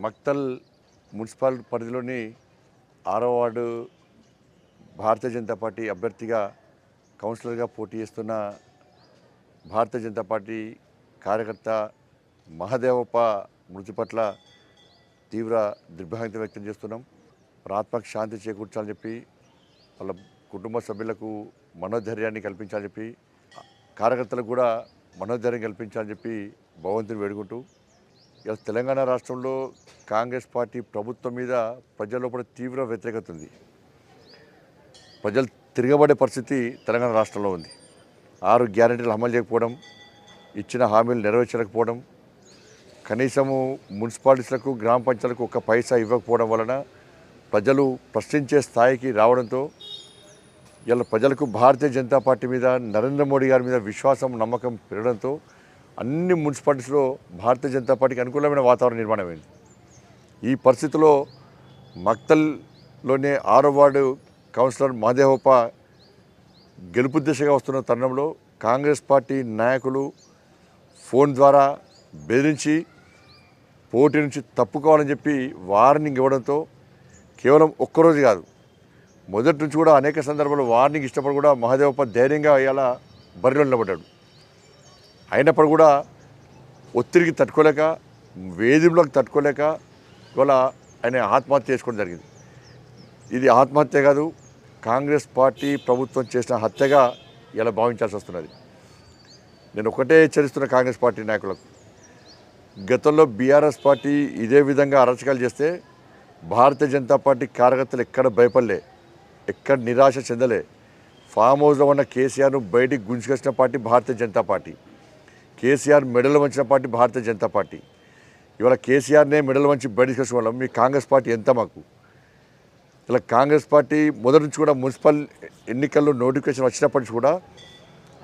Makthal municipal పరిధిలోని 6వ ward Bharatiya Janata party అభ్యర్థిగా కౌన్సిలర్గా పోటీ చేస్తున్న భారతీయ జనతా పార్టీ కార్యకర్త మహదేవప్ప మృతి పట్ల తీవ్ర దిగ్భ్రాంతి వ్యక్తం చేస్తున్నాం. ఆత్మకు శాంతి చేకూర్చాలని చెప్పి వాళ్ళ కుటుంబ సభ్యులకు మనోధైర్యాన్ని కల్పించాలని చెప్పి కార్యకర్తలకు కూడా మనోధైర్యం కల్పించాలని చెప్పి భగవంతుని వేడుకుంటూ ఇలా తెలంగాణ రాష్ట్రంలో కాంగ్రెస్ పార్టీ ప్రభుత్వం మీద ప్రజల్లో కూడా తీవ్ర వ్యతిరేకత ఉంది. ప్రజలు తిరగబడే పరిస్థితి తెలంగాణ రాష్ట్రంలో ఉంది. 6 గ్యారెంటీలు అమలు చేయకపోవడం, ఇచ్చిన హామీలు నెరవేర్చలేకపోవడం, కనీసము మున్సిపాలిటీలకు గ్రామ పంచాయతీలకు ఒక్క పైసా ఇవ్వకపోవడం వలన ప్రజలు ప్రశ్నించే స్థాయికి రావడంతో ఇలా ప్రజలకు భారతీయ జనతా పార్టీ మీద నరేంద్ర మోడీ గారి మీద విశ్వాసం నమ్మకం పెరగడంతో అన్ని మున్సిపాలిటీస్లో భారతీయ జనతా పార్టీకి అనుకూలమైన వాతావరణం నిర్మాణమైంది. ఈ పరిస్థితిలో మక్తల్లోనే 6వ వార్డు కౌన్సిలర్ మహదేవప్ప గెలుపు దిశగా వస్తున్న తరుణంలో కాంగ్రెస్ పార్టీ నాయకులు ఫోన్ ద్వారా బెదిరించి పోటీ నుంచి తప్పుకోవాలని చెప్పి వార్నింగ్ ఇవ్వడంతో కేవలం ఒక్కరోజు కాదు, మొదటి నుంచి కూడా అనేక సందర్భాల్లో వార్నింగ్ ఇష్టపడి కూడా మహదేవప్ప ధైర్యంగా ఇలా బరిలో నిలబడ్డాడు. అయినప్పుడు కూడా ఒత్తిడికి తట్టుకోలేక, వేధింపులకు తట్టుకోలేక ఇవాళ ఆయన ఆత్మహత్య చేసుకోవడం జరిగింది. ఇది ఆత్మహత్య కాదు, కాంగ్రెస్ పార్టీ ప్రభుత్వం చేసిన హత్యగా ఇలా భావించాల్సి వస్తున్నది. నేను ఒకటే హెచ్చరిస్తున్న కాంగ్రెస్ పార్టీ నాయకులకు, గతంలో బీఆర్ఎస్ పార్టీ ఇదే విధంగా అరాచకాలు చేస్తే భారతీయ జనతా పార్టీ కార్యకర్తలు ఎక్కడ భయపడలే, ఎక్కడ నిరాశ చెందలే. ఫామ్ హౌస్లో ఉన్న కేసీఆర్ను బయటికి గుంజుకొచ్చిన పార్టీ భారతీయ జనతా పార్టీ. కేసీఆర్ మెడలు వంచిన పార్టీ భారతీయ జనతా పార్టీ. ఇవాళ కేసీఆర్నే మెడలు వంచి బయటికి వచ్చిన వాళ్ళం మీ కాంగ్రెస్ పార్టీ ఎంత మాకు. ఇలా కాంగ్రెస్ పార్టీ మొదటి నుంచి కూడా మున్సిపల్ ఎన్నికల్లో నోటిఫికేషన్ వచ్చినప్పటికీ కూడా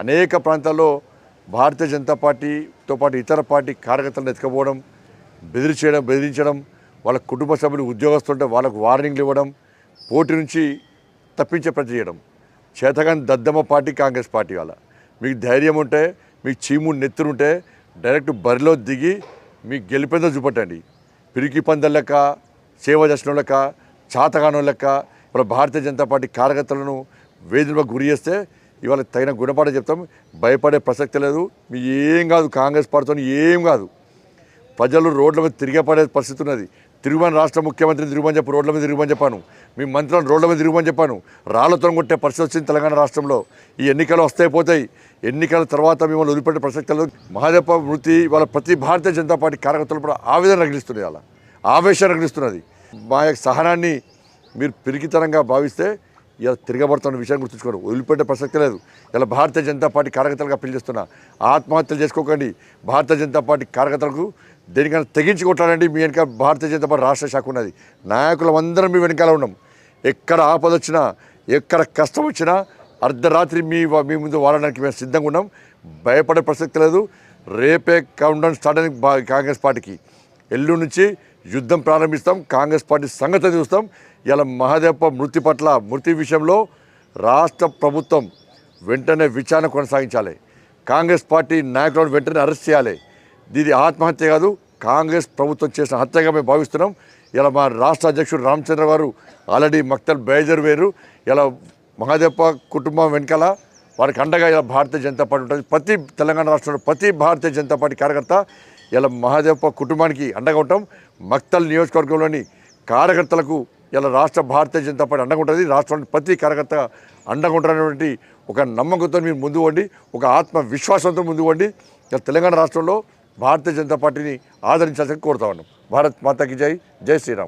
అనేక ప్రాంతాల్లో భారతీయ జనతా పార్టీతో పాటు ఇతర పార్టీ కార్యకర్తలను ఎత్తుకపోవడం, బెదిరించడం, వాళ్ళ కుటుంబ సభ్యులు ఉద్యోగస్తుంటే వాళ్ళకు వార్నింగ్లు ఇవ్వడం, పోటీ నుంచి తప్పించే ప్రయత్నం చేయడం. చేతగాని దద్దమ్మ పార్టీ కాంగ్రెస్ పార్టీ. వాళ్ళ మీకు ధైర్యం ఉంటే, మీకు చీము నెత్తురుంటే డైరెక్ట్ బరిలో దిగి మీకు గెలిపేందో చూపట్టండి. పిరికి పందెం లెక్క, సేవ చేసిన లెక్క, చాతగానం లెక్క ఇవాళ భారతీయ జనతా పార్టీ కార్యకర్తలను వేధింపులకు గురి చేస్తే ఇవాళ తగిన గుణపాఠం చెప్తాం. భయపడే ప్రసక్తి లేదు. మీ ఏం కాదు, కాంగ్రెస్ పార్టీతో ఏం కాదు. ప్రజలు రోడ్ల మీద తిరిగిపడే పరిస్థితి ఉన్నది. తిరుగుమని రాష్ట్ర ముఖ్యమంత్రిని తిరుగుమని చెప్పి రోడ్ల మీద తిరుగుమని చెప్పాను. మీ మంత్రులను రోడ్ల మీద తిరుగుమని చెప్పాను. రాళ్లతో కొట్టే పరిస్థితి వచ్చింది తెలంగాణ రాష్ట్రంలో. ఈ ఎన్నికలు వస్తాయి పోతాయి. ఎన్నికల తర్వాత మిమ్మల్ని వదిలిపెట్టే ప్రసక్తి లేదు. మహదేవప్ప మృతి వాళ్ళ ప్రతి భారతీయ జనతా పార్టీ కార్యకర్తలు కూడా ఆవేదన రగిలిస్తున్నది, అలా ఆవేశం రగిలిస్తున్నది. మా యొక్క సహనాన్ని మీరు పిరికితనంగా భావిస్తే ఇలా తిరగబడుతున్న విషయం గుర్తుంచుకోరు. వదిలిపెట్టే ప్రసక్తి లేదు. ఇలా భారతీయ జనతా పార్టీ కార్యకర్తలుగా పిలిచేస్తున్నా, ఆత్మహత్యలు చేసుకోకండి. భారతీయ జనతా పార్టీ కార్యకర్తలకు దేనికైనా తెగించి కొట్టాలండి. మీ వెనక భారతీయ జనతా పార్టీ రాష్ట్ర శాఖ ఉన్నది. నాయకులం అందరం మీ వెనకాల ఉన్నాం. ఎక్కడ ఆపద వచ్చినా, ఎక్కడ కష్టం వచ్చినా అర్ధరాత్రి మీ ముందు వాడడానికి మేము సిద్ధంగా ఉన్నాం. భయపడే ప్రసక్తి లేదు. రేపే కౌంటౌన్ స్టార్ట్ అయింది కాంగ్రెస్ పార్టీకి. ఎల్లుండి నుంచి యుద్ధం ప్రారంభిస్తాం. కాంగ్రెస్ పార్టీ సంగతి చూస్తాం. ఇలా మహదేవప్ప మృతి విషయంలో రాష్ట్ర ప్రభుత్వం వెంటనే విచారణ కొనసాగించాలి. కాంగ్రెస్ పార్టీ నాయకులను వెంటనే అరెస్ట్ చేయాలి. ఇది ఆత్మహత్య కాదు, కాంగ్రెస్ ప్రభుత్వం చేసిన హత్యగా మేము భావిస్తున్నాం. ఇలా మా రాష్ట్ర అధ్యక్షుడు రామచంద్ర గారు ఆల్రెడీ మక్తల్ బయలుదేరు. ఇలా మహదేవప్ప కుటుంబం వెనకాల వారికి అండగా ఇలా భారతీయ జనతా పార్టీ ఉంటుంది. ప్రతి తెలంగాణ రాష్ట్రంలో ప్రతి భారతీయ జనతా పార్టీ కార్యకర్త ఇలా మహదేవప్ప కుటుంబానికి అండగా ఉంటాం. మక్తల్ నియోజకవర్గంలోని కార్యకర్తలకు ఇలా రాష్ట్ర భారతీయ జనతా పార్టీ అండగా ఉంటుంది. రాష్ట్రంలోని ప్రతి కార్యకర్త అండగా ఉంటారనేటువంటి ఒక నమ్మకంతో మీరు ముందు పోండి, ఒక ఆత్మవిశ్వాసంతో ముందు పోండి. ఇలా తెలంగాణ రాష్ట్రంలో భారతీయ జనతా పార్టీని ఆదరించాల్సి కోరుతా ఉన్నాం. భారత్ మాతాకి జై, జై శ్రీరామ్.